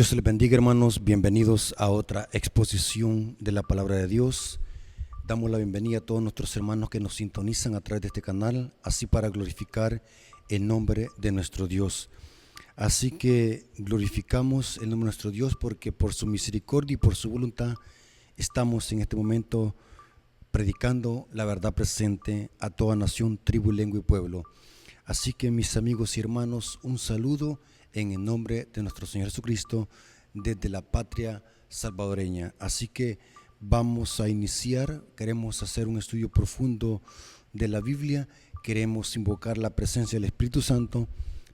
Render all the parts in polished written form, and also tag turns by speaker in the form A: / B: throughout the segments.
A: Dios les bendiga, hermanos. Bienvenidos a otra exposición de la palabra de Dios. Damos la bienvenida a todos nuestros hermanos que nos sintonizan a través de este canal, así para glorificar el nombre de nuestro Dios. Así que glorificamos el nombre de nuestro Dios porque por su misericordia y por su voluntad estamos en este momento predicando la verdad presente a toda nación, tribu, lengua y pueblo. Así que mis amigos y hermanos, un saludo en el nombre de nuestro Señor Jesucristo desde la patria salvadoreña. Así que vamos a iniciar, queremos hacer un estudio profundo de la Biblia, queremos invocar la presencia del Espíritu Santo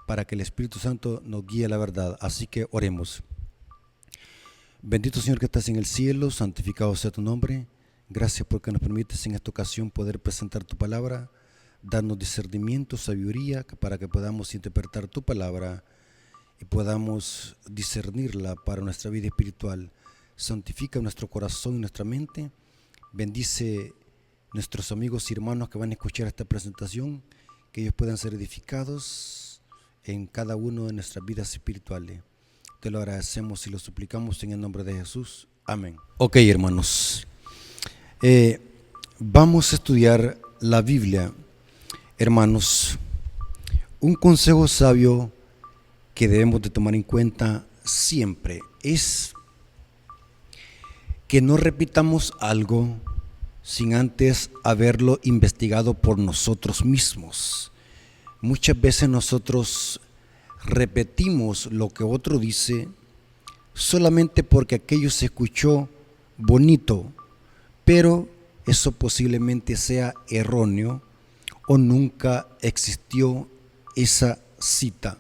A: para que el Espíritu Santo nos guíe a la verdad. Así que oremos. Bendito Señor que estás en el cielo, santificado sea tu nombre. Gracias porque nos permites en esta ocasión poder presentar tu palabra, darnos discernimiento, sabiduría para que podamos interpretar tu palabra y podamos discernirla para nuestra vida espiritual. Santifica nuestro corazón y nuestra mente. Bendice nuestros amigos y hermanos que van a escuchar esta presentación, que ellos puedan ser edificados en cada uno de nuestras vidas espirituales. Te lo agradecemos y lo suplicamos en el nombre de Jesús. Amén. Ok, hermanos. Vamos a estudiar la Biblia. Hermanos, un consejo sabio que debemos de tomar en cuenta siempre es que no repitamos algo sin antes haberlo investigado por nosotros mismos. Muchas veces nosotros repetimos lo que otro dice solamente porque aquello se escuchó bonito, pero eso posiblemente sea erróneo o nunca existió esa cita.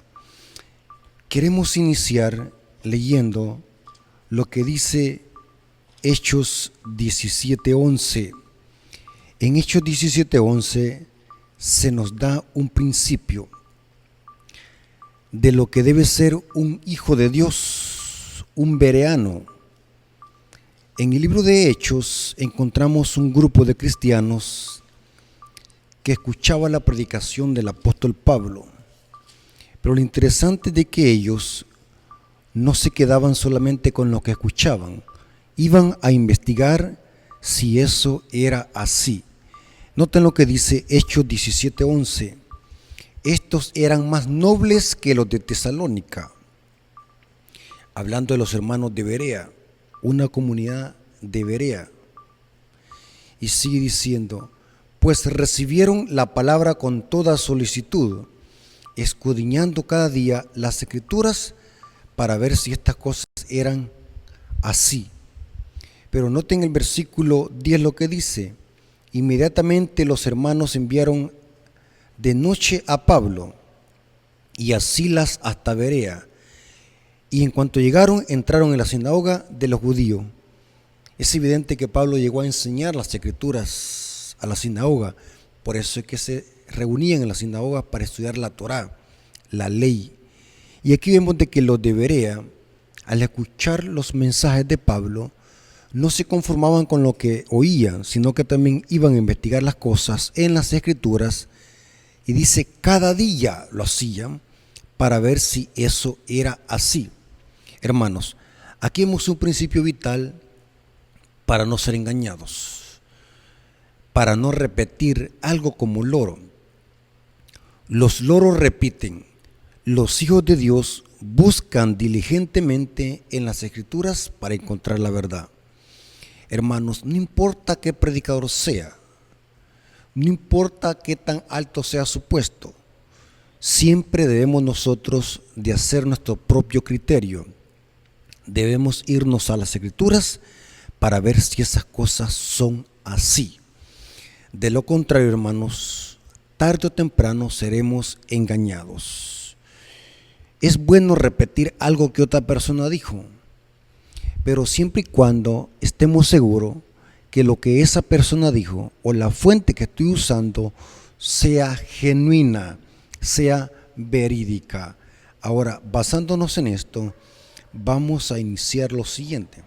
A: Queremos iniciar leyendo lo que dice Hechos 17:11. En Hechos 17:11 se nos da un principio de lo que debe ser un hijo de Dios, un bereano. En el libro de Hechos encontramos un grupo de cristianos que escuchaba la predicación del apóstol Pablo. Pero lo interesante es de que ellos no se quedaban solamente con lo que escuchaban, iban a investigar si eso era así. Noten lo que dice Hechos 17:11. Estos eran más nobles que los de Tesalónica. Hablando de los hermanos de Berea, una comunidad de Berea. Y sigue diciendo, pues recibieron la palabra con toda solicitud, escudriñando cada día las escrituras para ver si estas cosas eran así. Pero noten el versículo 10 lo que dice: inmediatamente los hermanos enviaron de noche a Pablo y a Silas hasta Berea, y en cuanto llegaron entraron en la sinagoga de los judíos. Es evidente que Pablo llegó a enseñar las escrituras a la sinagoga, por eso es que se reunían en la sinagoga para estudiar la Torá, la ley. Y aquí vemos de que los de Berea, al escuchar los mensajes de Pablo, no se conformaban con lo que oían, sino que también iban a investigar las cosas en las escrituras, y dice cada día lo hacían para ver si eso era así. Hermanos, aquí vemos un principio vital para no ser engañados, para no repetir algo como loro. Los loros repiten, los hijos de Dios buscan diligentemente en las escrituras para encontrar la verdad. Hermanos, no importa qué predicador sea, no importa qué tan alto sea su puesto, siempre debemos nosotros de hacer nuestro propio criterio. Debemos irnos a las escrituras para ver si esas cosas son así. De lo contrario, hermanos, tarde o temprano seremos engañados. Es bueno repetir algo que otra persona dijo, pero siempre y cuando estemos seguros que lo que esa persona dijo o la fuente que estoy usando sea genuina, sea verídica. Ahora, basándonos en esto, vamos a iniciar lo siguiente.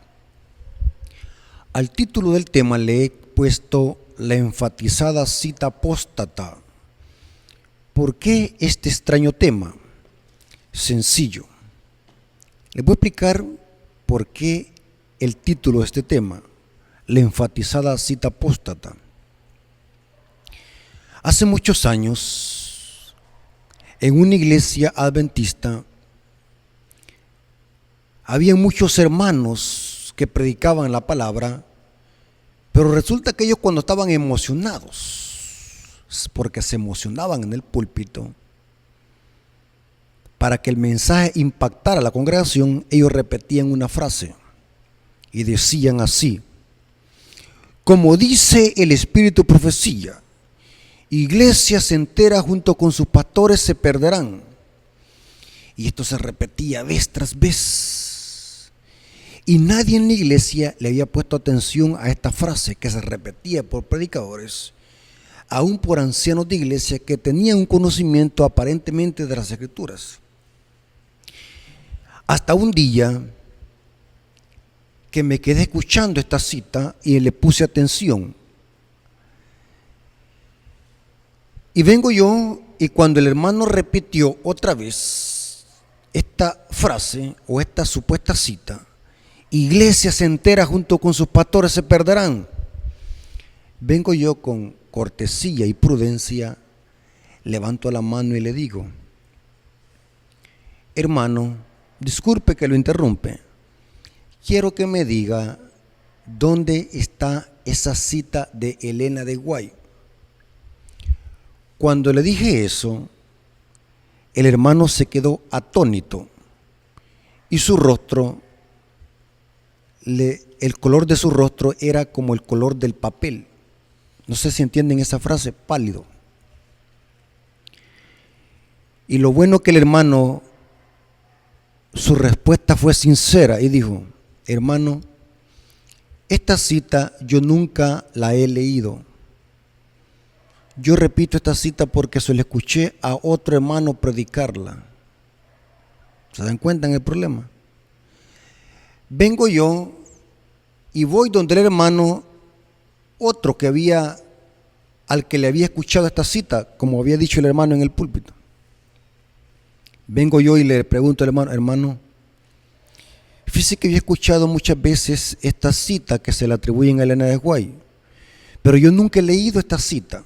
A: Al título del tema le he puesto la enfatizada cita apóstata. ¿Por qué este extraño tema? Sencillo. Les voy a explicar por qué el título de este tema, la enfatizada cita apóstata. Hace muchos años, en una iglesia adventista, había muchos hermanos que predicaban la palabra, pero resulta que ellos cuando estaban emocionados, porque se emocionaban en el púlpito, para que el mensaje impactara a la congregación, ellos repetían una frase y decían así: como dice el Espíritu profecía, iglesias enteras junto con sus pastores se perderán. Y esto se repetía vez tras vez. Y nadie en la iglesia le había puesto atención a esta frase que se repetía por predicadores, aún por ancianos de iglesia que tenían un conocimiento aparentemente de las Escrituras. Hasta un día que me quedé escuchando esta cita y le puse atención. Y vengo yo, y cuando el hermano repitió otra vez esta frase o esta supuesta cita, iglesias enteras junto con sus pastores se perderán, vengo yo con cortesía y prudencia, levanto la mano y le digo: hermano, disculpe que lo interrumpe, quiero que me diga dónde está esa cita de Elena de White. Cuando le dije eso, el hermano se quedó atónito y su rostro, el color de su rostro era como el color del papel. No sé si entienden esa frase, pálido. Y lo bueno que el hermano, su respuesta fue sincera y dijo: hermano, esta cita yo nunca la he leído. Yo repito esta cita porque se la escuché a otro hermano predicarla. ¿Se dan cuenta en el problema? Vengo yo y voy donde el hermano, otro al que le había escuchado esta cita, como había dicho el hermano en el púlpito. Vengo yo y le pregunto al hermano: hermano, fíjese que yo he escuchado muchas veces esta cita que se le atribuyen a Elena de White, pero yo nunca he leído esta cita.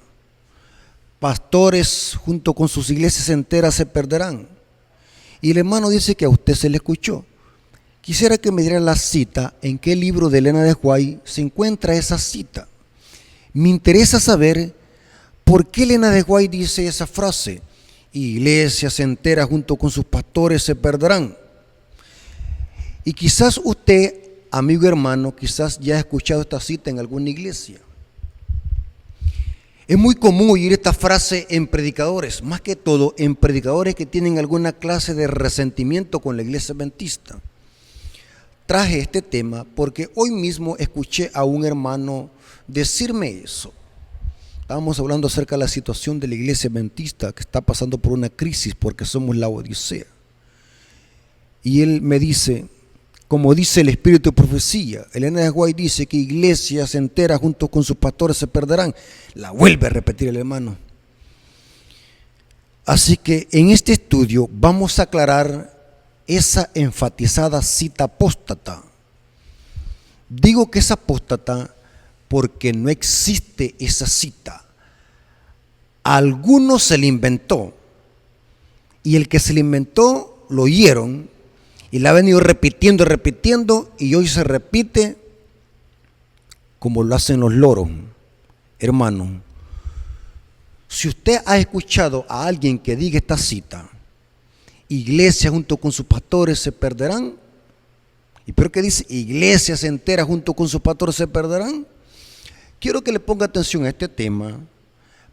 A: Pastores junto con sus iglesias enteras se perderán. Y el hermano dice que a usted se le escuchó. Quisiera que me diera la cita, en qué libro de Elena de White se encuentra esa cita. Me interesa saber por qué Elena de White dice esa frase: iglesias enteras junto con sus pastores se perderán. Y quizás usted, amigo hermano, quizás ya ha escuchado esta cita en alguna iglesia. Es muy común oír esta frase en predicadores, más que todo en predicadores que tienen alguna clase de resentimiento con la iglesia adventista. Traje este tema porque hoy mismo escuché a un hermano decirme eso. Estábamos hablando acerca de la situación de la iglesia adventista que está pasando por una crisis porque somos la Odisea. Y él me dice: como dice el Espíritu de profecía, Elena de White dice que iglesias enteras junto con sus pastores se perderán. La vuelve a repetir el hermano. Así que en este estudio vamos a aclarar esa enfatizada cita apóstata. Digo que es apóstata porque no existe esa cita. A algunos se le inventó, y el que se le inventó lo oyeron y la ha venido repitiendo, y hoy se repite como lo hacen los loros. Hermano, si usted ha escuchado a alguien que diga esta cita, iglesias junto con sus pastores se perderán, y pero que dice iglesias enteras junto con sus pastores se perderán, quiero que le ponga atención a este tema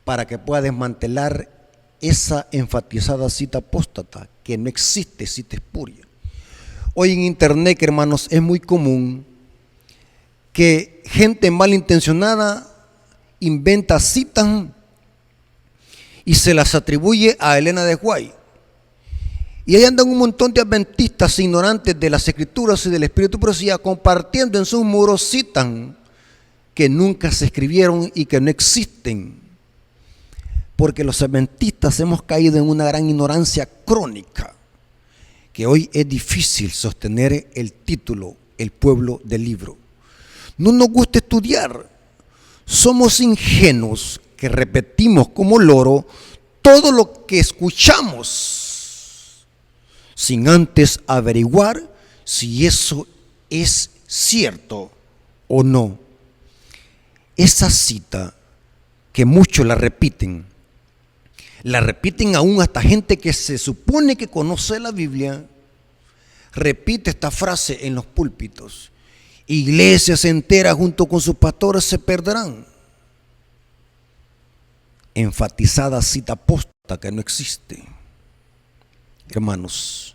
A: para que pueda desmantelar esa enfatizada cita apóstata, que no existe, cita espuria. Hoy en internet, hermanos, es muy común que gente malintencionada inventa citas y se las atribuye a Elena de White. Y ahí andan un montón de adventistas ignorantes de las Escrituras y del Espíritu de profecía compartiendo en sus muros citas que nunca se escribieron y que no existen. Porque los adventistas hemos caído en una gran ignorancia crónica, que hoy es difícil sostener el título, el pueblo del libro. No nos gusta estudiar. Somos ingenuos que repetimos como loro todo lo que escuchamos sin antes averiguar si eso es cierto o no. Esa cita que muchos la repiten aún hasta gente que se supone que conoce la Biblia, repite esta frase en los púlpitos. Iglesias enteras junto con sus pastores se perderán. Enfatizada cita apóstata que no existe. Hermanos,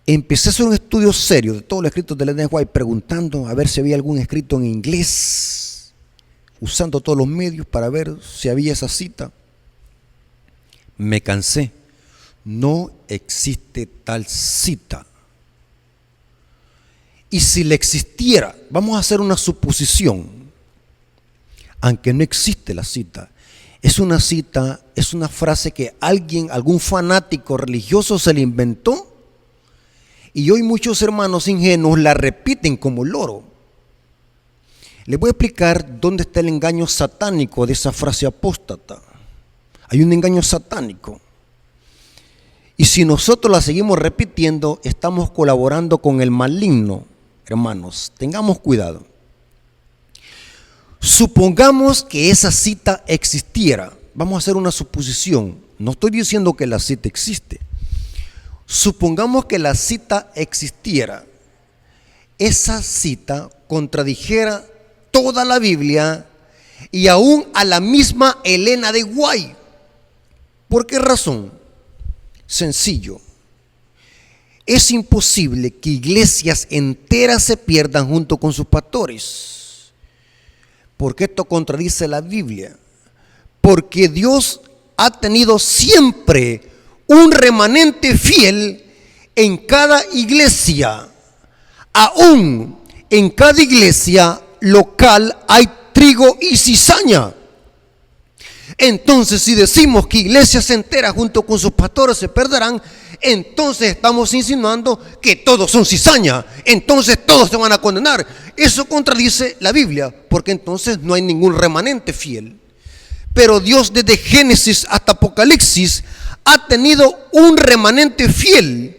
A: empecé a hacer un estudio serio de todos los escritos de Ellen White, preguntando a ver si había algún escrito en inglés, usando todos los medios para ver si había esa cita. Me cansé. No existe tal cita. Y si le existiera, vamos a hacer una suposición, aunque no existe la cita. Es una cita, es una frase que algún fanático religioso se le inventó, y hoy muchos hermanos ingenuos la repiten como loro. Les voy a explicar dónde está el engaño satánico de esa frase apóstata. Hay un engaño satánico. Y si nosotros la seguimos repitiendo, estamos colaborando con el maligno. Hermanos, tengamos cuidado. Supongamos que esa cita existiera. Vamos a hacer una suposición. No estoy diciendo que la cita existe. Supongamos que la cita existiera. Esa cita contradijera toda la Biblia y aún a la misma Elena de White. ¿Por qué razón? Sencillo. Es imposible que iglesias enteras se pierdan junto con sus pastores, porque esto contradice la Biblia. Porque Dios ha tenido siempre un remanente fiel en cada iglesia. Aún en cada iglesia local hay trigo y cizaña. Entonces, si decimos que iglesias enteras junto con sus pastores se perderán, entonces estamos insinuando que todos son cizaña, entonces todos se van a condenar. Eso contradice la Biblia, porque entonces no hay ningún remanente fiel. Pero Dios, desde Génesis hasta Apocalipsis, ha tenido un remanente fiel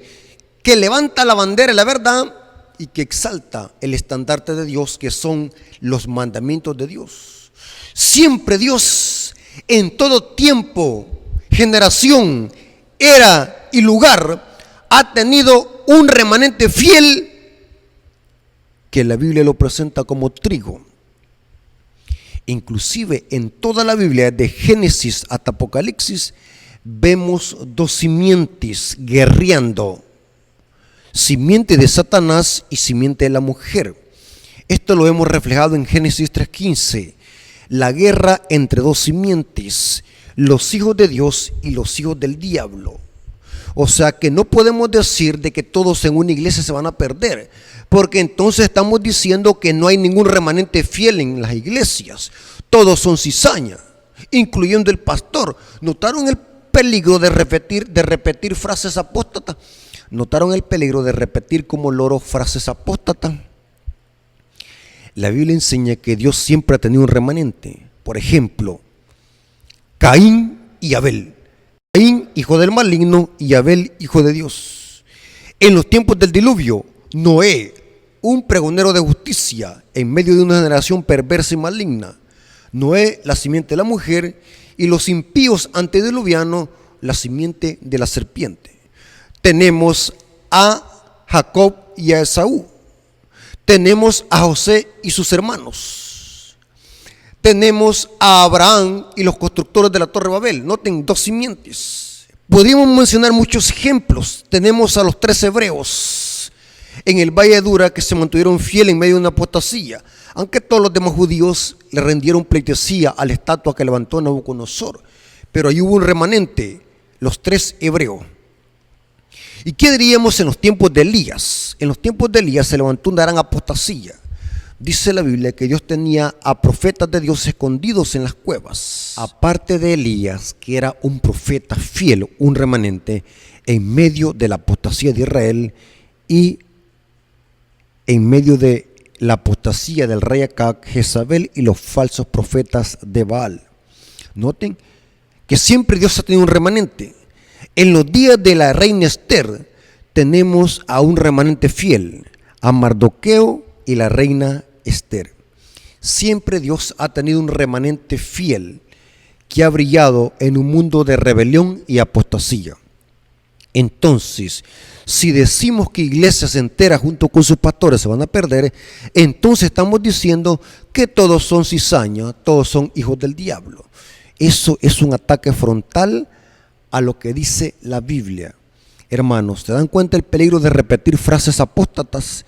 A: que levanta la bandera de la verdad y que exalta el estandarte de Dios, que son los mandamientos de Dios. Siempre Dios, en todo tiempo, generación, era y lugar, ha tenido un remanente fiel que la Biblia lo presenta como trigo. Inclusive en toda la Biblia, de Génesis hasta Apocalipsis, vemos dos simientes guerreando: simiente de Satanás y simiente de la mujer. Esto lo hemos reflejado en Génesis 3:15, la guerra entre dos simientes, los hijos de Dios y los hijos del diablo. O sea que no podemos decir de que todos en una iglesia se van a perder, porque entonces estamos diciendo que no hay ningún remanente fiel en las iglesias. Todos son cizaña, incluyendo el pastor. ¿Notaron el peligro de repetir frases apóstatas? ¿Notaron el peligro de repetir como loro frases apóstatas? La Biblia enseña que Dios siempre ha tenido un remanente. Por ejemplo, Caín y Abel. Caín, hijo del maligno, y Abel, hijo de Dios. En los tiempos del diluvio, Noé, un pregonero de justicia en medio de una generación perversa y maligna. Noé, la simiente de la mujer, y los impíos antediluvianos, la simiente de la serpiente. Tenemos a Jacob y a Esaú. Tenemos a José y sus hermanos. Tenemos a Abraham y los constructores de la Torre de Babel. Noten, dos simientes. Podríamos mencionar muchos ejemplos. Tenemos a los 3 hebreos en el Valle de Dura, que se mantuvieron fieles en medio de una apostasía, aunque todos los demás judíos le rendieron pleitesía a la estatua que levantó Nabucodonosor. Pero ahí hubo un remanente, los 3 hebreos. ¿Y qué diríamos en los tiempos de Elías? En los tiempos de Elías se levantó una gran apostasía. Dice la Biblia que Dios tenía a profetas de Dios escondidos en las cuevas. Aparte de Elías, que era un profeta fiel, un remanente, en medio de la apostasía de Israel y en medio de la apostasía del rey Acab, Jezabel y los falsos profetas de Baal. Noten que siempre Dios ha tenido un remanente. En los días de la reina Esther tenemos a un remanente fiel, a Mardoqueo y la reina Esther. Siempre Dios ha tenido un remanente fiel que ha brillado en un mundo de rebelión y apostasía. Entonces, si decimos que iglesias enteras junto con sus pastores se van a perder, entonces estamos diciendo que todos son cizaña, todos son hijos del diablo. Eso es un ataque frontal a lo que dice la Biblia. Hermanos, ¿se dan cuenta el peligro de repetir frases apóstatas?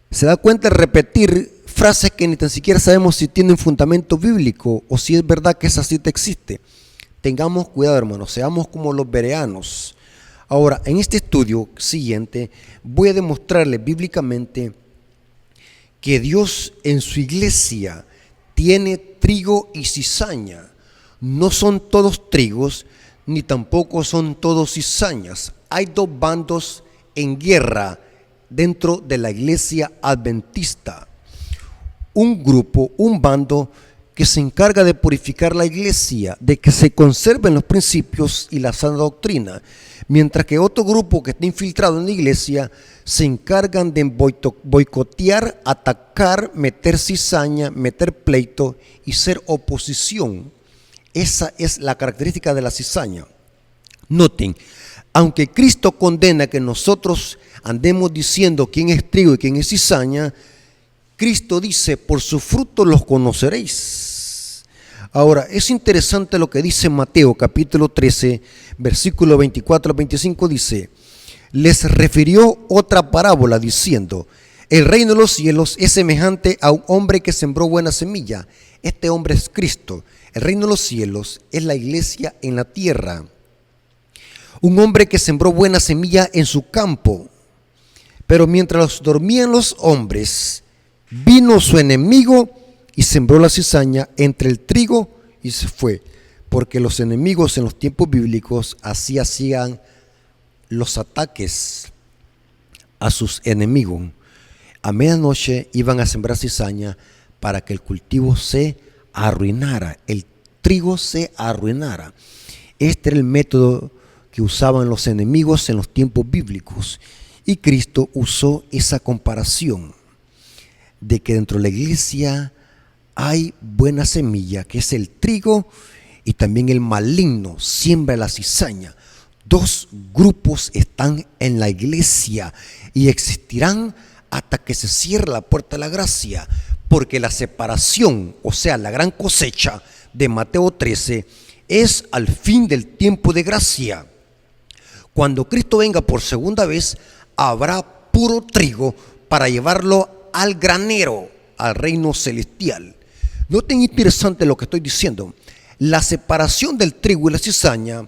A: ¿Se da cuenta de repetir frases que ni tan siquiera sabemos si tienen fundamento bíblico o si es verdad que esa cita existe? Tengamos cuidado, hermanos, seamos como los bereanos. Ahora, en este estudio siguiente voy a demostrarles bíblicamente que Dios en su iglesia tiene trigo y cizaña. No son todos trigos, ni tampoco son todos cizañas. Hay dos bandos en guerra dentro de la iglesia adventista. Un grupo, un bando que se encarga de purificar la iglesia, de que se conserven los principios y la sana doctrina, mientras que otro grupo que está infiltrado en la iglesia se encargan de boicotear, atacar, meter cizaña, meter pleito y ser oposición. Esa es la característica de la cizaña. Noten, aunque Cristo condena que nosotros andemos diciendo quién es trigo y quién es cizaña, Cristo dice, por su fruto los conoceréis. Ahora, es interesante lo que dice Mateo capítulo 13, versículo 24 al 25, dice, les refirió otra parábola diciendo, el reino de los cielos es semejante a un hombre que sembró buena semilla. Este hombre es Cristo. El reino de los cielos es la iglesia en la tierra. Un hombre que sembró buena semilla en su campo. Pero mientras dormían los hombres, vino su enemigo y sembró la cizaña entre el trigo y se fue. Porque los enemigos en los tiempos bíblicos así hacían los ataques a sus enemigos. A medianoche iban a sembrar cizaña para que el cultivo se arruinara, el trigo se arruinara. Este era el método que usaban los enemigos en los tiempos bíblicos. Y Cristo usó esa comparación de que dentro de la iglesia hay buena semilla, que es el trigo, y también el maligno siembra la cizaña. Dos grupos están en la iglesia y existirán hasta que se cierre la puerta de la gracia, porque la separación, o sea, la gran cosecha de Mateo 13, es al fin del tiempo de gracia. Cuando Cristo venga por segunda vez, habrá puro trigo para llevarlo al granero, al reino celestial. Noten interesante lo que estoy diciendo. La separación del trigo y la cizaña,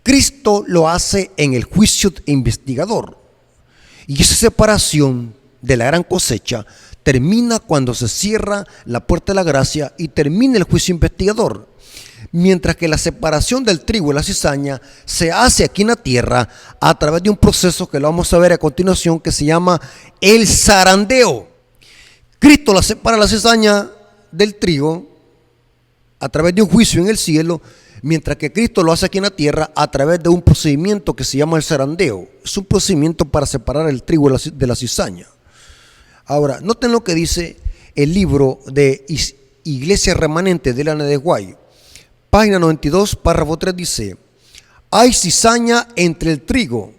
A: Cristo lo hace en el juicio investigador. Y esa separación de la gran cosecha termina cuando se cierra la puerta de la gracia y termina el juicio investigador. Mientras que la separación del trigo y la cizaña se hace aquí en la tierra a través de un proceso que lo vamos a ver a continuación, que se llama el zarandeo. Cristo la separa la cizaña del trigo a través de un juicio en el cielo, mientras que Cristo lo hace aquí en la tierra a través de un procedimiento que se llama el zarandeo. Es un procedimiento para separar el trigo de la cizaña. Ahora, noten lo que dice el libro de Iglesia Remanente de Elena de White. Página 92, párrafo 3 dice, hay cizaña entre el trigo,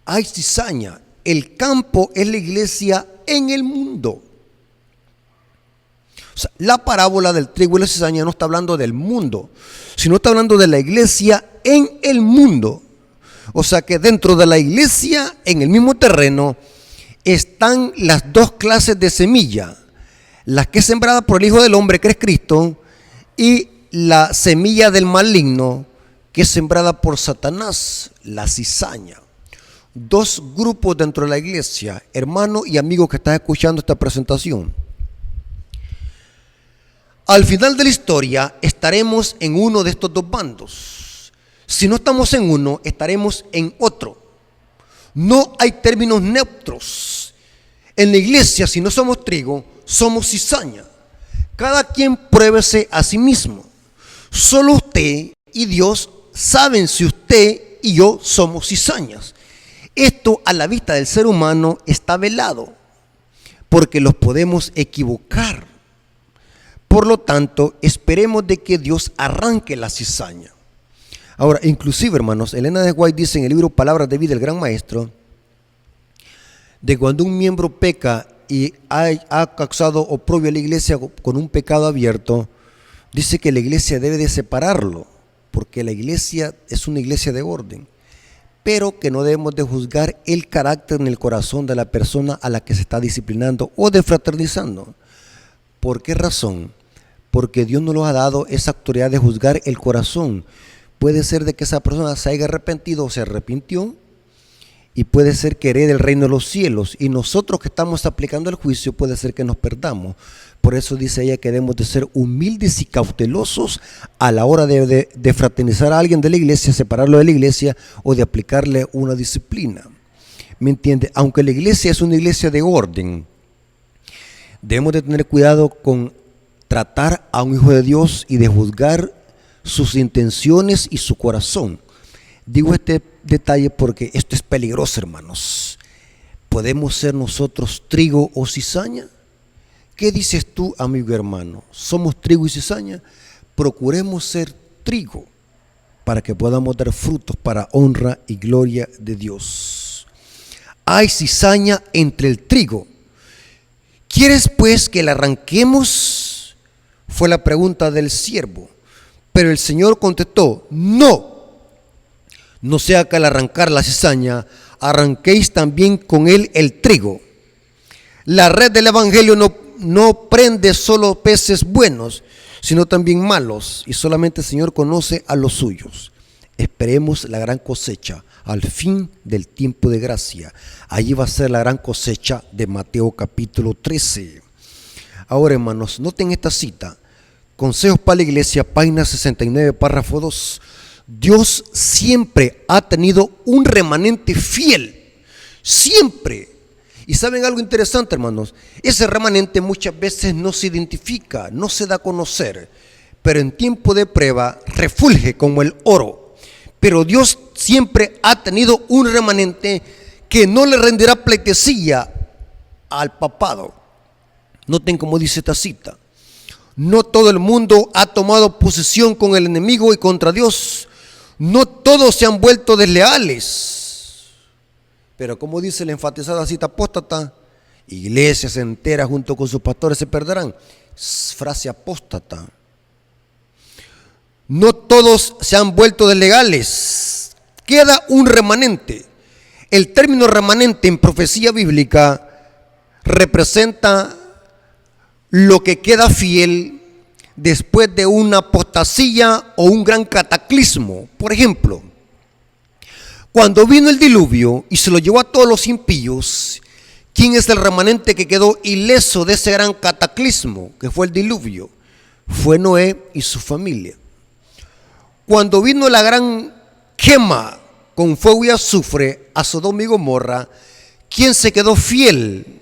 A: hay cizaña. El campo es la iglesia en el mundo. O sea, la parábola del trigo y la cizaña no está hablando del mundo, sino está hablando de la iglesia en el mundo. O sea que dentro de la iglesia, en el mismo terreno, están las dos clases de semilla. La que es sembrada por el Hijo del Hombre, que es Cristo, y la semilla del maligno, que es sembrada por Satanás, la cizaña. Dos grupos dentro de la iglesia, hermano y amigo que estás escuchando esta presentación. Al final de la historia estaremos en uno de estos dos bandos. si no estamos en uno, estaremos en otro. No hay términos neutros. En la iglesia, si no somos trigo, somos cizaña. Cada quien pruébese a sí mismo. Solo usted y Dios saben si usted y yo somos cizañas. Esto a la vista del ser humano está velado, porque los podemos equivocar. Por lo tanto, esperemos de que Dios arranque la cizaña. Ahora, inclusive, hermanos, Elena de White dice en el libro Palabras de Vida, el Gran Maestro, de cuando un miembro peca y ha causado oprobio a la iglesia con un pecado abierto, dice que la iglesia debe de separarlo, porque la iglesia es una iglesia de orden, pero que no debemos de juzgar el carácter en el corazón de la persona a la que se está disciplinando o defraternizando. ¿Por qué razón? Porque Dios nos lo ha dado esa autoridad de juzgar el corazón. Puede ser de que esa persona se haya arrepentido o se arrepintió, y puede ser que herede el reino de los cielos, y nosotros que estamos aplicando el juicio puede ser que nos perdamos. Por eso dice ella que debemos de ser humildes y cautelosos a la hora de fraternizar a alguien de la iglesia, separarlo de la iglesia o de aplicarle una disciplina. ¿Me entiende? Aunque la iglesia es una iglesia de orden, debemos de tener cuidado con tratar a un hijo de Dios y de juzgar sus intenciones y su corazón. Digo este detalle porque esto es peligroso, hermanos. ¿Podemos ser nosotros trigo o cizaña? ¿Qué dices tú, amigo hermano? ¿Somos trigo y cizaña? Procuremos ser trigo para que podamos dar frutos para honra y gloria de Dios. Hay cizaña entre el trigo. ¿Quieres pues que la arranquemos? Fue la pregunta del siervo. Pero el Señor contestó, no sea que al arrancar la cizaña, arranquéis también con él el trigo. La red del evangelio no prende solo peces buenos, sino también malos, y solamente el Señor conoce a los suyos. Esperemos la gran cosecha al fin del tiempo de gracia. Allí va a ser la gran cosecha de Mateo capítulo 13. Ahora, hermanos, noten esta cita. Consejos para la Iglesia, página 69, párrafo 2. Dios siempre ha tenido un remanente fiel, siempre. Y saben algo interesante, hermanos, ese remanente muchas veces no se identifica, no se da a conocer, pero en tiempo de prueba refulge como el oro. Pero Dios siempre ha tenido un remanente que no le rendirá pleitesía al papado. Noten cómo dice esta cita. No todo el mundo ha tomado posición con el enemigo y contra Dios. No todos se han vuelto desleales. Pero como dice la enfatizada cita apóstata, iglesias enteras junto con sus pastores se perderán. Frase apóstata. No todos se han vuelto desleales. Queda un remanente. El término remanente en profecía bíblica representa lo que queda fiel después de una apostasía o un gran cataclismo. Por ejemplo, cuando vino el diluvio y se lo llevó a todos los impíos, ¿quién es el remanente que quedó ileso de ese gran cataclismo que fue el diluvio? Fue Noé y su familia. Cuando vino la gran quema con fuego y azufre a Sodoma y Gomorra, ¿quién se quedó fiel?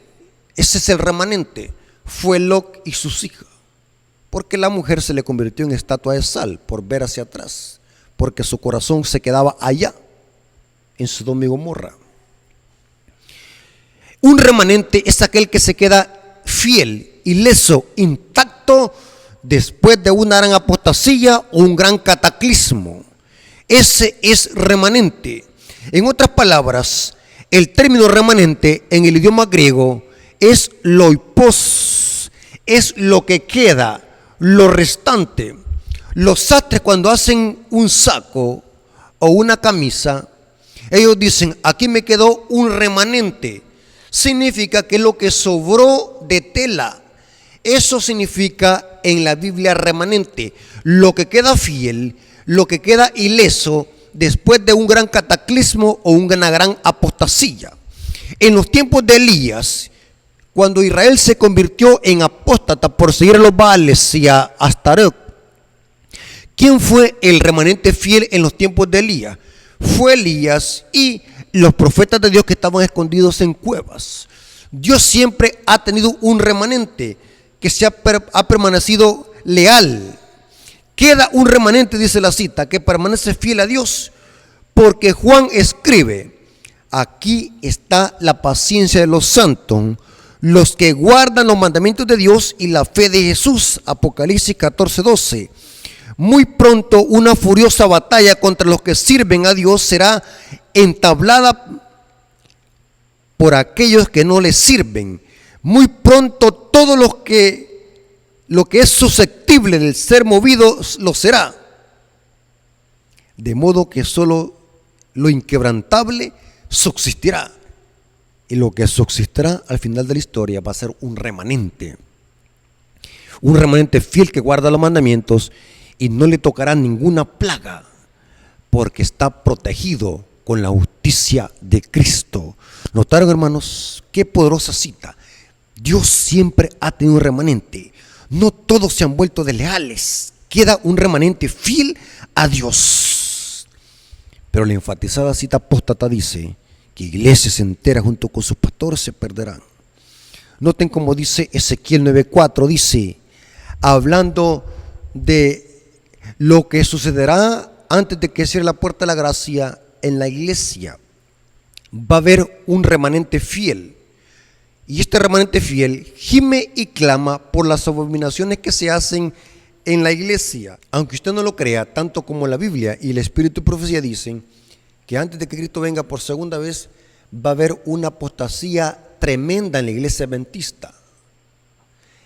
A: Ese es el remanente. Fue Lot y sus hijas. Porque la mujer se le convirtió en estatua de sal por ver hacia atrás, porque su corazón se quedaba allá, en Sodoma y Gomorra. Un remanente es aquel que se queda fiel, ileso, intacto, después de una gran apostasía o un gran cataclismo. Ese es remanente. En otras palabras, el término remanente en el idioma griego es loipos, es lo que queda, lo restante. Los sastres, cuando hacen un saco o una camisa, ellos dicen, aquí me quedó un remanente. Significa que lo que sobró de tela. Eso significa en la Biblia remanente, lo que queda fiel, lo que queda ileso después de un gran cataclismo o una gran apostasía. En los tiempos de Elías, cuando Israel se convirtió en apóstata por seguir a los Baales y a Astarot, ¿Quién fue el remanente fiel en los tiempos de Elías? Fue Elías y los profetas de Dios que estaban escondidos en cuevas. Dios siempre ha tenido un remanente que ha permanecido leal. Queda un remanente, dice la cita, que permanece fiel a Dios, porque Juan escribe: aquí está la paciencia de los santos, los que guardan los mandamientos de Dios y la fe de Jesús. Apocalipsis 14:12. Muy pronto una furiosa batalla contra los que sirven a Dios será entablada por aquellos que no les sirven. Muy pronto todo lo que es susceptible de ser movido lo será. De modo que solo lo inquebrantable subsistirá. Y lo que subsistirá al final de la historia va a ser un remanente. Un remanente fiel que guarda los mandamientos y no le tocará ninguna plaga, porque está protegido con la justicia de Cristo. ¿Notaron, hermanos? Qué poderosa cita. Dios siempre ha tenido un remanente. No todos se han vuelto desleales. Queda un remanente fiel a Dios. Pero la enfatizada cita apóstata dice que iglesias enteras junto con sus pastores se perderán. Noten como dice Ezequiel 9:4, dice, hablando de lo que sucederá antes de que cierre la puerta de la gracia en la iglesia. Va a haber un remanente fiel. Y este remanente fiel gime y clama por las abominaciones que se hacen en la iglesia. Aunque usted no lo crea, tanto como la Biblia y el Espíritu y Profecía dicen que antes de que Cristo venga por segunda vez, va a haber una apostasía tremenda en la iglesia adventista.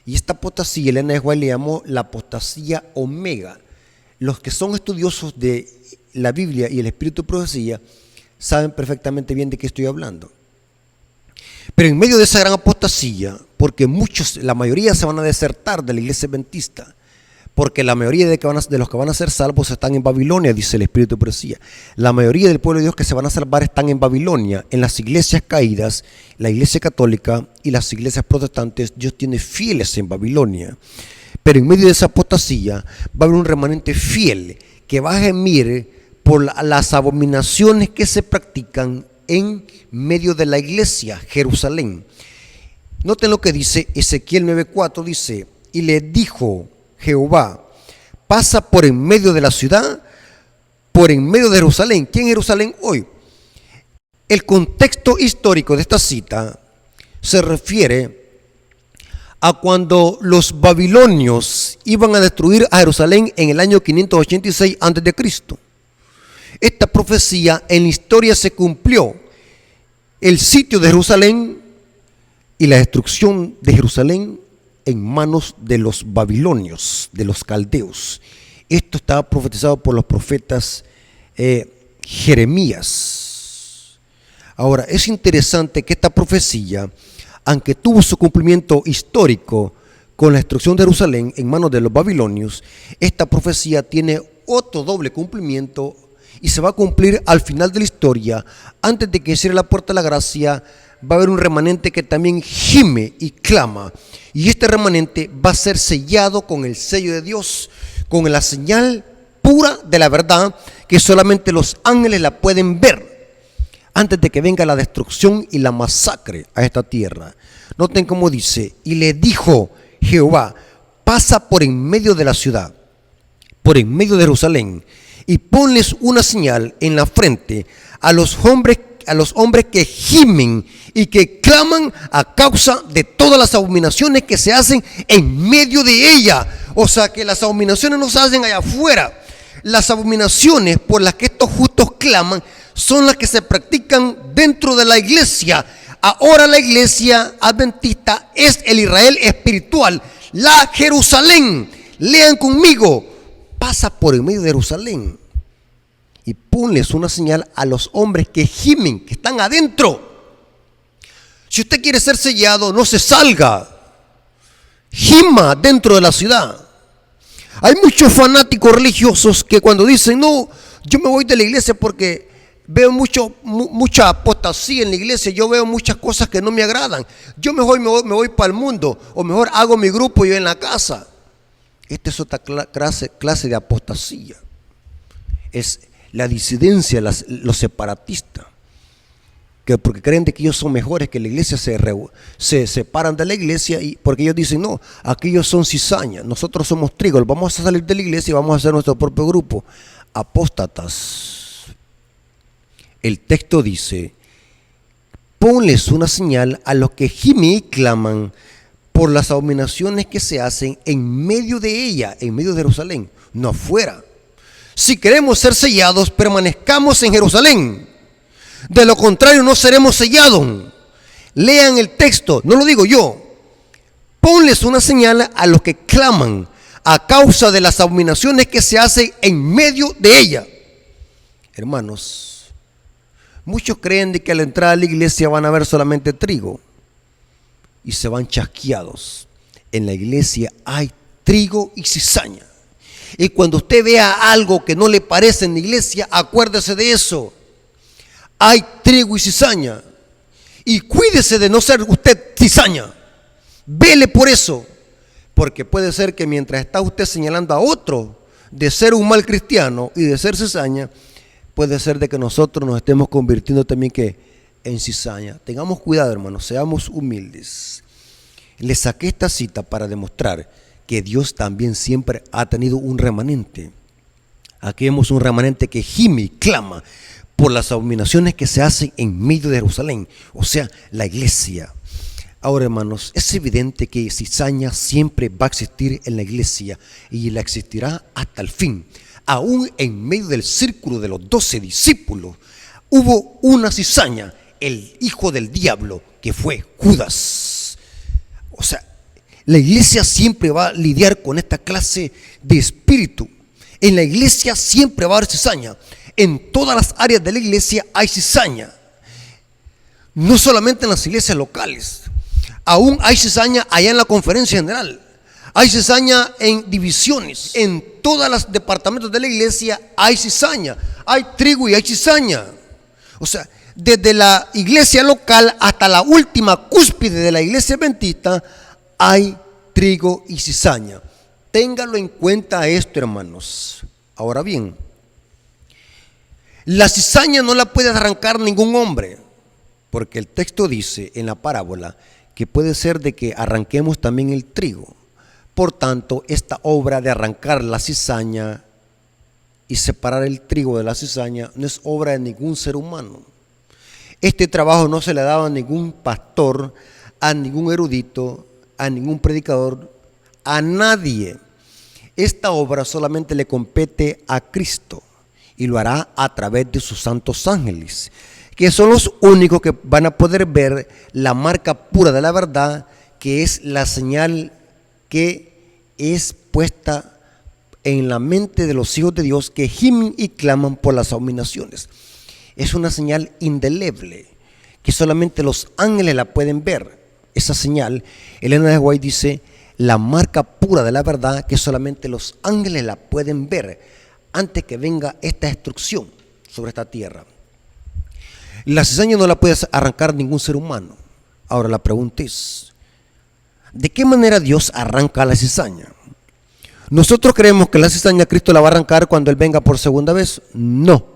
A: Y esta apostasía, Elena de White le llamó la apostasía omega. Los que son estudiosos de la Biblia y el Espíritu de Profecía saben perfectamente bien de qué estoy hablando. Pero en medio de esa gran apostasía, porque la mayoría se van a desertar de la iglesia adventista, porque la mayoría de los que van a ser salvos están en Babilonia, dice el Espíritu de Profecía. La mayoría del pueblo de Dios que se van a salvar están en Babilonia, en las iglesias caídas, la iglesia católica y las iglesias protestantes. Dios tiene fieles en Babilonia. Pero en medio de esa apostasía va a haber un remanente fiel que va a gemir por las abominaciones que se practican en medio de la iglesia, Jerusalén. Noten lo que dice Ezequiel 9:4, dice, y le dijo Jehová, pasa por en medio de la ciudad, por en medio de Jerusalén. ¿Quién es Jerusalén hoy? El contexto histórico de esta cita se refiere a cuando los babilonios iban a destruir a Jerusalén en el año 586 a.C. Esta profecía en la historia se cumplió. El sitio de Jerusalén y la destrucción de Jerusalén en manos de los babilonios, de los caldeos. Esto estaba profetizado por los profetas Jeremías. Ahora, es interesante que esta profecía, aunque tuvo su cumplimiento histórico con la destrucción de Jerusalén en manos de los babilonios, esta profecía tiene otro doble cumplimiento y se va a cumplir al final de la historia. Antes de que cierre la puerta de la gracia, va a haber un remanente que también gime y clama, y este remanente va a ser sellado con el sello de Dios, con la señal pura de la verdad, que solamente los ángeles la pueden ver antes de que venga la destrucción y la masacre a esta tierra. Noten cómo dice, y le dijo Jehová, pasa por en medio de la ciudad, por en medio de Jerusalén, y ponles una señal en la frente a los hombres que gimen y que claman a causa de todas las abominaciones que se hacen en medio de ella. O sea que las abominaciones no se hacen allá afuera. Las abominaciones por las que estos justos claman son las que se practican dentro de la iglesia. Ahora la iglesia adventista es el Israel espiritual, la Jerusalén. Lean conmigo, pasa por en medio de Jerusalén y ponles una señal a los hombres que gimen, que están adentro. Si usted quiere ser sellado, no se salga, gima dentro de la ciudad. Hay muchos fanáticos religiosos que cuando dicen, no, yo me voy de la iglesia porque veo mucha apostasía en la iglesia, yo veo muchas cosas que no me agradan, yo mejor me voy para el mundo, o mejor hago mi grupo yo en la casa. Esta es otra clase de apostasía. Es la disidencia, los separatistas, que porque creen de que ellos son mejores que la iglesia, se separan de la iglesia, y porque ellos dicen, no, aquellos son cizaña, nosotros somos trigo, vamos a salir de la iglesia y vamos a hacer nuestro propio grupo. Apóstatas. El texto dice, ponles una señal a los que gimen y claman por las abominaciones que se hacen en medio de ella, en medio de Jerusalén, no afuera. Si queremos ser sellados, permanezcamos en Jerusalén. De lo contrario, no seremos sellados. Lean el texto, no lo digo yo. Ponles una señal a los que claman a causa de las abominaciones que se hacen en medio de ella. Hermanos, muchos creen de que al entrar a la iglesia van a ver solamente trigo y se van chasqueados. En la iglesia hay trigo y cizaña. Y cuando usted vea algo que no le parece en la iglesia, acuérdese de eso. Hay trigo y cizaña. Y cuídese de no ser usted cizaña. Vele por eso. Porque puede ser que mientras está usted señalando a otro de ser un mal cristiano y de ser cizaña, puede ser de que nosotros nos estemos convirtiendo también en cizaña. Tengamos cuidado, hermanos, seamos humildes. Les saqué esta cita para demostrar que Dios también siempre ha tenido un remanente. Aquí vemos un remanente que gime y clama por las abominaciones que se hacen en medio de Jerusalén, o sea, la iglesia. Ahora, hermanos, es evidente que cizaña siempre va a existir en la iglesia y la existirá hasta el fin. Aún en medio del círculo de los 12 discípulos hubo una cizaña, el hijo del diablo, que fue Judas. O sea, la iglesia siempre va a lidiar con esta clase de espíritu. En la iglesia siempre va a haber cizaña. En todas las áreas de la iglesia hay cizaña. No solamente en las iglesias locales. Aún hay cizaña allá en la conferencia general. Hay cizaña en divisiones. En todos los departamentos de la iglesia hay cizaña. Hay trigo y hay cizaña. O sea, desde la iglesia local hasta la última cúspide de la iglesia adventista hay trigo y cizaña. Téngalo en cuenta esto, hermanos. Ahora bien, la cizaña no la puede arrancar ningún hombre, porque el texto dice en la parábola que puede ser de que arranquemos también el trigo. Por tanto, esta obra de arrancar la cizaña y separar el trigo de la cizaña no es obra de ningún ser humano. Este trabajo no se le daba a ningún pastor, a ningún erudito, a ningún predicador, a nadie. Esta obra solamente le compete a Cristo y lo hará a través de sus santos ángeles, que son los únicos que van a poder ver la marca pura de la verdad, que es la señal que es puesta en la mente de los hijos de Dios que gimen y claman por las abominaciones. Es una señal indeleble que solamente los ángeles la pueden ver. Esa señal, Elena de White dice, la marca pura de la verdad que solamente los ángeles la pueden ver antes que venga esta destrucción sobre esta tierra. La cizaña no la puede arrancar ningún ser humano. Ahora la pregunta es, ¿de qué manera Dios arranca la cizaña? ¿Nosotros creemos que la cizaña Cristo la va a arrancar cuando Él venga por segunda vez? No.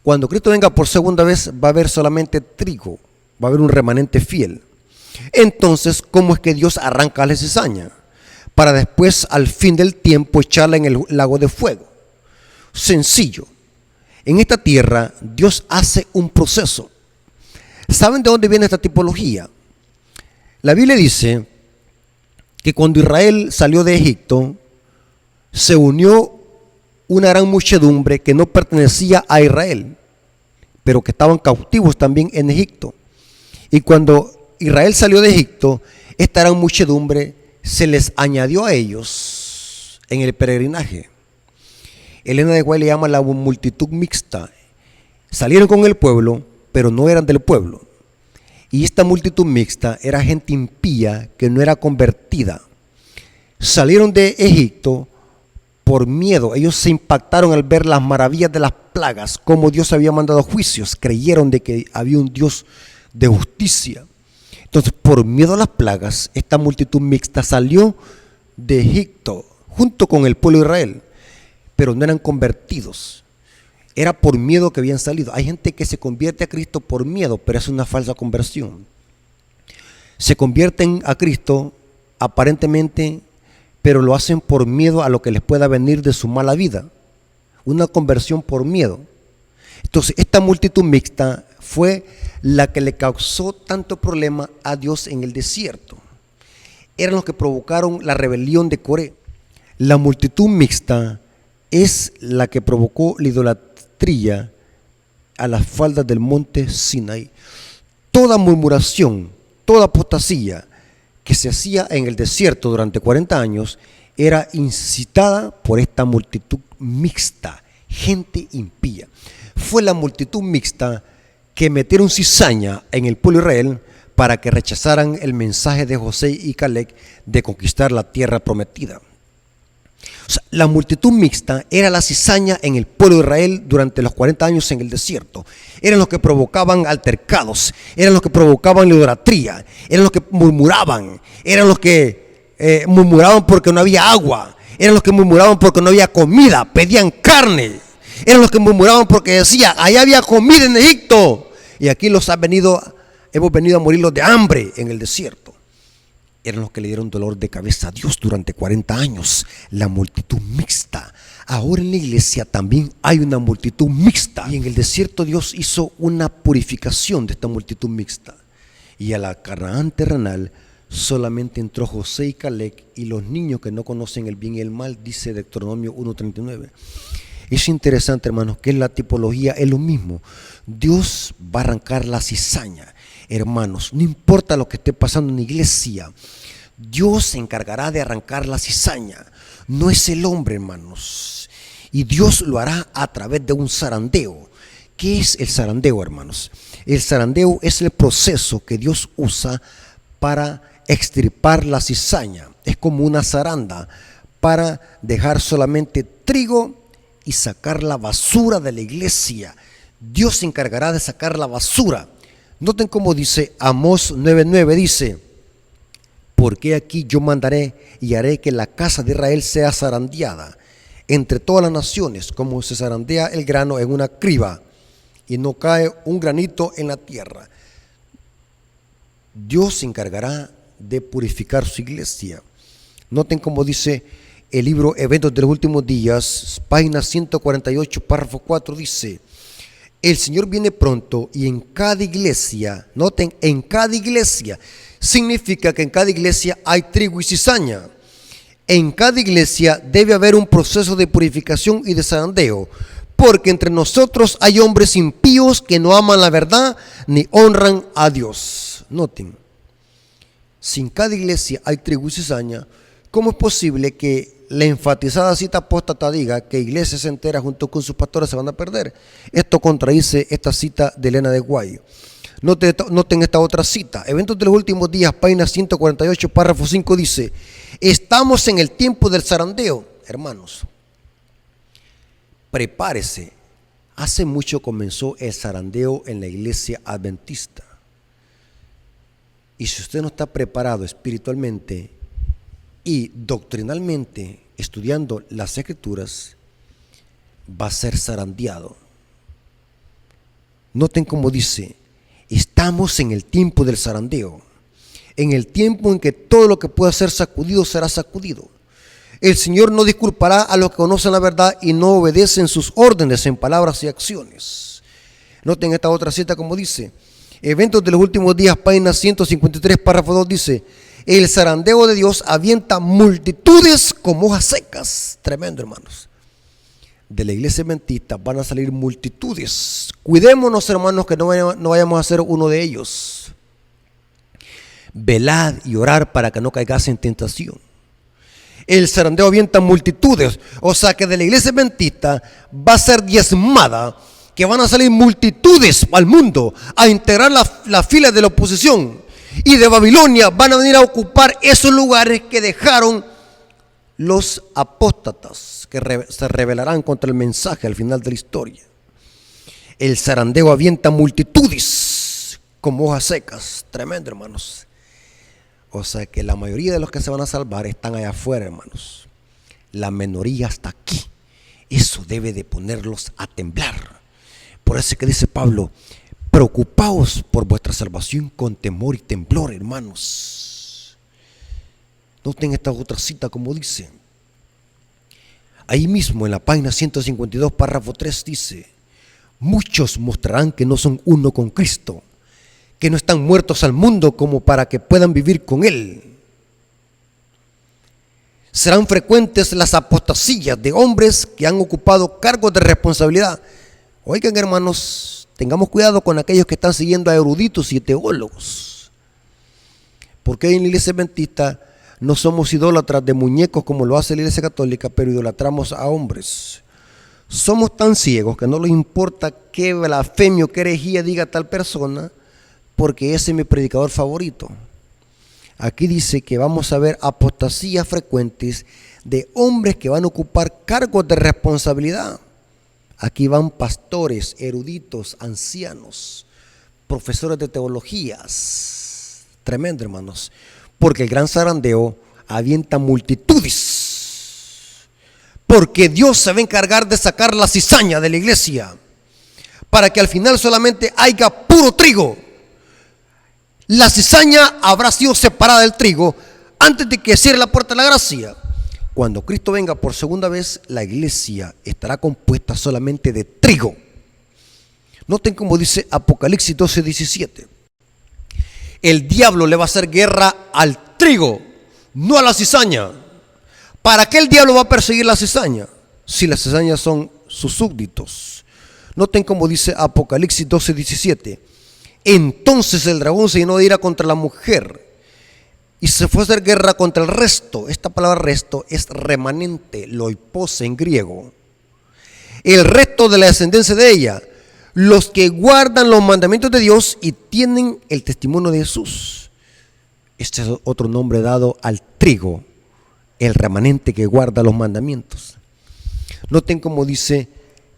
A: Cuando Cristo venga por segunda vez va a haber solamente trigo, va a haber un remanente fiel. Entonces, ¿cómo es que Dios arranca la cizaña? Para después, al fin del tiempo, echarla en el lago de fuego. Sencillo. En esta tierra, Dios hace un proceso. ¿Saben de dónde viene esta tipología? La Biblia dice que cuando Israel salió de Egipto, se unió una gran muchedumbre que no pertenecía a Israel, pero que estaban cautivos también en Egipto. Y cuando Israel salió de Egipto, esta gran muchedumbre se les añadió a ellos en el peregrinaje. Elena de White le llama la multitud mixta. Salieron con el pueblo, pero no eran del pueblo. Y esta multitud mixta era gente impía que no era convertida. Salieron de Egipto por miedo. Ellos se impactaron al ver las maravillas de las plagas, cómo Dios había mandado juicios. Creyeron de que había un Dios de justicia. Entonces, por miedo a las plagas, esta multitud mixta salió de Egipto junto con el pueblo de Israel, pero no eran convertidos. Era por miedo que habían salido. Hay gente que se convierte a Cristo por miedo, pero es una falsa conversión. Se convierten a Cristo aparentemente, pero lo hacen por miedo a lo que les pueda venir de su mala vida. Una conversión por miedo. Entonces, esta multitud mixta fue la que le causó tanto problema a Dios en el desierto. Eran los que provocaron la rebelión de Coré. La multitud mixta es la que provocó la idolatría a las faldas del monte Sinaí. Toda murmuración, toda apostasía que se hacía en el desierto durante 40 años era incitada por esta multitud mixta, gente impía. Fue la multitud mixta que metieron cizaña en el pueblo de Israel para que rechazaran el mensaje de Josué y Caleb de conquistar la tierra prometida. O sea, la multitud mixta era la cizaña en el pueblo de Israel durante los 40 años en el desierto. Eran los que provocaban altercados, eran los que provocaban la idolatría, eran los que murmuraban, eran los que murmuraban porque no había agua, eran los que murmuraban porque no había comida, pedían carne, eran los que murmuraban porque decían, allá había comida en Egipto y aquí hemos venido a morirlos de hambre en el desierto. Eran los que le dieron dolor de cabeza a Dios durante 40 años, la multitud mixta. Ahora en la iglesia también hay una multitud mixta. Y en el desierto Dios hizo una purificación de esta multitud mixta. Y a la Canaán terrenal solamente entró Josué y Caleb y los niños que no conocen el bien y el mal, dice Deuteronomio 1:39. Es interesante, hermanos, que la tipología es lo mismo. Dios va a arrancar la cizaña. Hermanos, no importa lo que esté pasando en la iglesia, Dios se encargará de arrancar la cizaña. No es el hombre, hermanos. Y Dios lo hará a través de un zarandeo. ¿Qué es el zarandeo, hermanos? El zarandeo es el proceso que Dios usa para extirpar la cizaña. Es como una zaranda para dejar solamente trigo y sacar la basura de la iglesia. Dios se encargará de sacar la basura. Noten cómo dice Amós 9:9, dice, porque aquí yo mandaré y haré que la casa de Israel sea zarandeada entre todas las naciones, como se zarandea el grano en una criba y no cae un granito en la tierra. Dios se encargará de purificar su iglesia. Noten cómo dice el libro Eventos de los Últimos Días, página 148, párrafo 4, dice, el Señor viene pronto y en cada iglesia, noten, en cada iglesia, significa que en cada iglesia hay trigo y cizaña. En cada iglesia debe haber un proceso de purificación y de zarandeo, porque entre nosotros hay hombres impíos que no aman la verdad ni honran a Dios. Noten, si en cada iglesia hay trigo y cizaña, ¿cómo es posible que la enfatizada cita apóstata diga que iglesias enteras junto con sus pastores se van a perder? Esto contradice esta cita de Elena de Guay. Noten esta otra cita. Eventos de los Últimos Días, página 148, párrafo 5 dice, estamos en el tiempo del zarandeo. Hermanos, prepárese. Hace mucho comenzó el zarandeo en la iglesia adventista. Y si usted no está preparado espiritualmente y doctrinalmente estudiando las escrituras, va a ser zarandeado. Noten cómo dice, estamos en el tiempo del zarandeo, en el tiempo en que todo lo que pueda ser sacudido será sacudido. El Señor no disculpará a los que conocen la verdad y no obedecen sus órdenes en palabras y acciones. Noten esta otra cita como dice, Eventos de los Últimos Días, página 153, párrafo 2 dice, el zarandeo de Dios avienta multitudes como hojas secas. Tremendo, hermanos. De la iglesia adventista van a salir multitudes. Cuidémonos, hermanos, que no vayamos a ser uno de ellos. Velad y orar para que no caigas en tentación. El zarandeo avienta multitudes. O sea que de la iglesia adventista va a ser diezmada, que van a salir multitudes al mundo a integrar la fila de la oposición. Y de Babilonia van a venir a ocupar esos lugares que dejaron los apóstatas, que se rebelarán contra el mensaje al final de la historia. El zarandeo avienta multitudes como hojas secas. Tremendo, hermanos. O sea que la mayoría de los que se van a salvar están allá afuera, hermanos. la minoría está aquí. Eso debe de ponerlos a temblar. Por eso es que dice Pablo, preocupaos por vuestra salvación con temor y temblor, hermanos. Noten esta otra cita como dice. Ahí mismo en la página 152, párrafo 3 dice, muchos mostrarán que no son uno con Cristo, que no están muertos al mundo como para que puedan vivir con Él. Serán frecuentes las apostasías de hombres que han ocupado cargos de responsabilidad. Oigan, hermanos, tengamos cuidado con aquellos que están siguiendo a eruditos y teólogos. Porque en la iglesia adventista no somos idólatras de muñecos como lo hace la iglesia católica, pero idolatramos a hombres. Somos tan ciegos que no les importa qué blasfemio, qué herejía diga tal persona, porque ese es mi predicador favorito. Aquí dice que vamos a ver apostasías frecuentes de hombres que van a ocupar cargos de responsabilidad. Aquí van pastores, eruditos, ancianos, profesores de teologías. Tremendo, hermanos. Porque el gran zarandeo avienta multitudes. Porque Dios se va a encargar de sacar la cizaña de la iglesia. Para que al final solamente haya puro trigo. La cizaña habrá sido separada del trigo antes de que cierre la puerta de la gracia. Cuando Cristo venga por segunda vez, la iglesia estará compuesta solamente de trigo. Noten como dice Apocalipsis 12:17. El diablo le va a hacer guerra al trigo, no a la cizaña. ¿Para qué el diablo va a perseguir la cizaña? Si las cizañas son sus súbditos. Noten como dice Apocalipsis 12:17. Entonces el dragón se llenó de ira contra la mujer y se fue a hacer guerra contra el resto. Esta palabra resto es remanente, loipos en griego. El resto de la descendencia de ella, los que guardan los mandamientos de Dios y tienen el testimonio de Jesús. Este es otro nombre dado al trigo, el remanente que guarda los mandamientos. Noten cómo dice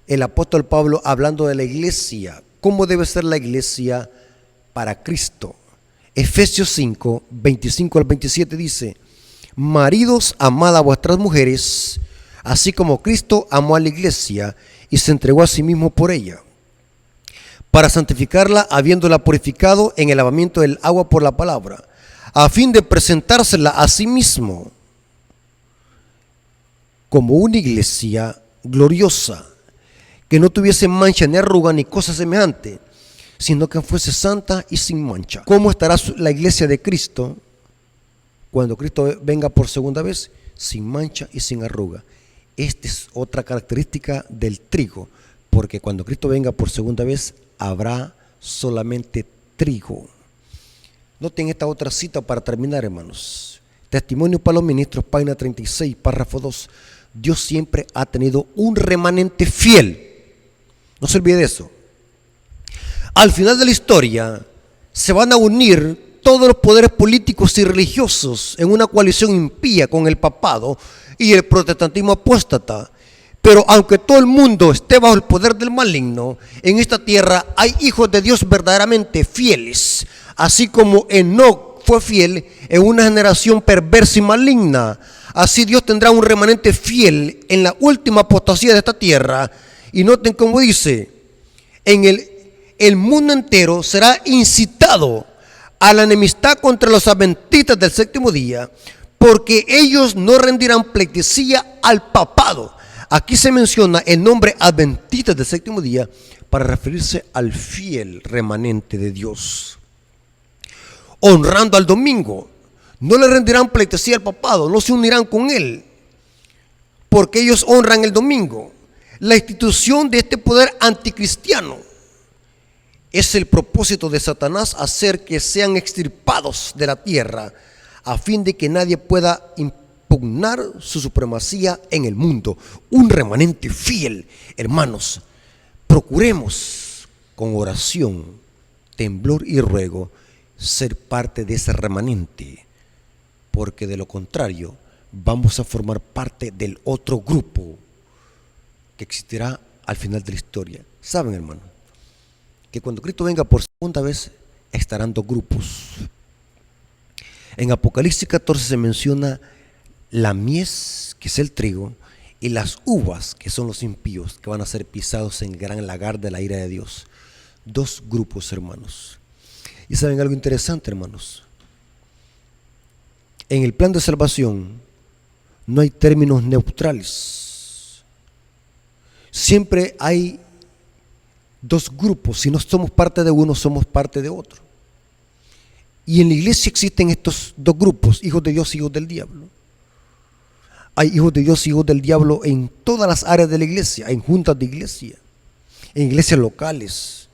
A: el apóstol Pablo hablando de la iglesia. ¿Cómo debe ser la iglesia para Cristo? Efesios 5, 25 al 27 dice, maridos, amad a vuestras mujeres, así como Cristo amó a la iglesia y se entregó a sí mismo por ella, para santificarla, habiéndola purificado en el lavamiento del agua por la palabra, a fin de presentársela a sí mismo como una iglesia gloriosa, que no tuviese mancha ni arruga ni cosa semejante, sino que fuese santa y sin mancha. ¿Cómo estará la iglesia de Cristo cuando Cristo venga por segunda vez? Sin mancha y sin arruga. Esta es otra característica del trigo, porque cuando Cristo venga por segunda vez habrá solamente trigo. Noten esta otra cita para terminar, hermanos. Testimonio para los ministros, página 36, párrafo 2. Dios siempre ha tenido un remanente fiel. No se olvide de eso. Al final de la historia se van a unir todos los poderes políticos y religiosos en una coalición impía con el papado y el protestantismo apóstata. Pero aunque todo el mundo esté bajo el poder del maligno, en esta tierra hay hijos de Dios verdaderamente fieles, así como Enoc fue fiel en una generación perversa y maligna. Así Dios tendrá un remanente fiel en la última apostasía de esta tierra. Y noten cómo dice, el mundo entero será incitado a la enemistad contra los adventistas del séptimo día, porque ellos no rendirán pleitesía al papado. Aquí se menciona el nombre adventistas del séptimo día para referirse al fiel remanente de Dios. Honrando al domingo, no le rendirán pleitesía al papado, no se unirán con él, porque ellos honran el domingo. La institución de este poder anticristiano es el propósito de Satanás, hacer que sean extirpados de la tierra, a fin de que nadie pueda impugnar su supremacía en el mundo. Un remanente fiel, hermanos. Procuremos con oración, temblor y ruego ser parte de ese remanente, porque de lo contrario vamos a formar parte del otro grupo que existirá al final de la historia. Saben, hermano, que cuando Cristo venga por segunda vez estarán dos grupos. En Apocalipsis 14 se menciona la mies, que es el trigo, y las uvas, que son los impíos, que van a ser pisados en el gran lagar de la ira de Dios. Dos grupos, hermanos. Y saben algo interesante, hermanos. En el plan de salvación no hay términos neutrales. Siempre hay dos grupos. Si no somos parte de uno, somos parte de otro. Y en la iglesia existen estos dos grupos, hijos de Dios y hijos del diablo. Hay hijos de Dios y hijos del diablo en todas las áreas de la iglesia, en juntas de iglesia, en iglesias locales,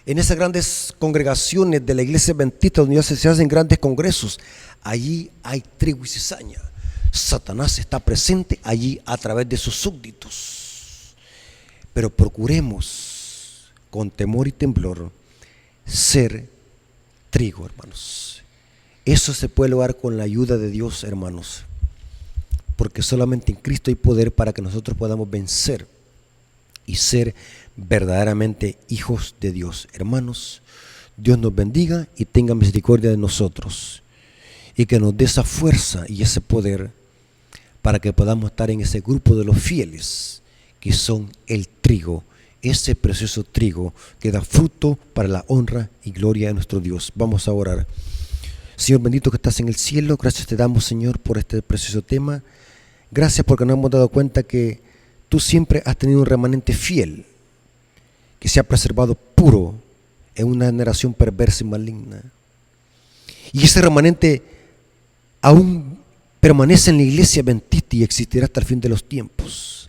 A: en esas grandes congregaciones de la iglesia adventista donde ya se hacen grandes congresos. Allí hay trigo y cizaña. Satanás está presente allí a través de sus súbditos. Pero procuremos con temor y temblor ser trigo, hermanos. Eso se puede lograr con la ayuda de Dios, hermanos, porque solamente en Cristo hay poder para que nosotros podamos vencer y ser verdaderamente hijos de Dios. Hermanos, Dios nos bendiga y tenga misericordia de nosotros, y que nos dé esa fuerza y ese poder para que podamos estar en ese grupo de los fieles, que son el trigo, ese precioso trigo que da fruto para la honra y gloria de nuestro Dios. Vamos a orar. Señor bendito que estás en el cielo, gracias te damos, Señor, por este precioso tema. Gracias porque nos hemos dado cuenta que tú siempre has tenido un remanente fiel, que se ha preservado puro en una generación perversa y maligna. Y ese remanente aún permanece en la iglesia adventista y existirá hasta el fin de los tiempos.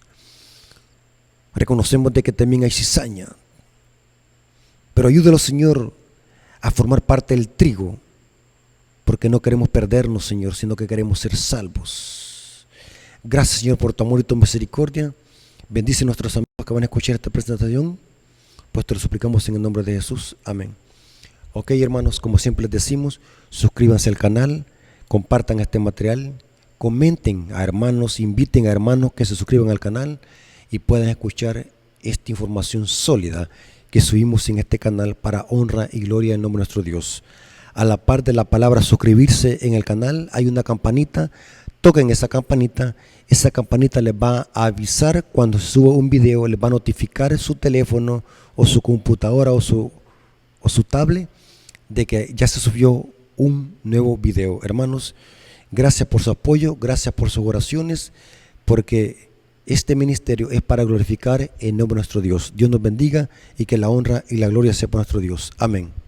A: Reconocemos de que también hay cizaña, pero ayúdalo, Señor, a formar parte del trigo, porque no queremos perdernos, Señor, sino que queremos ser salvos. Gracias, Señor, por tu amor y tu misericordia. Bendice a nuestros amigos que van a escuchar esta presentación, pues te lo suplicamos en el nombre de Jesús. Amén. Ok, hermanos, como siempre les decimos, suscríbanse al canal, compartan este material, comenten a hermanos, inviten a hermanos que se suscriban al canal y puedan escuchar esta información sólida que subimos en este canal para honra y gloria en nombre de nuestro Dios. A la par de la palabra suscribirse en el canal hay una campanita. Toquen esa campanita les va a avisar cuando se suba un video, les va a notificar su teléfono o su computadora o su tablet de que ya se subió un nuevo video. Hermanos, gracias por su apoyo, gracias por sus oraciones, porque este ministerio es para glorificar el nombre de nuestro Dios. Dios nos bendiga y que la honra y la gloria sea para nuestro Dios. Amén.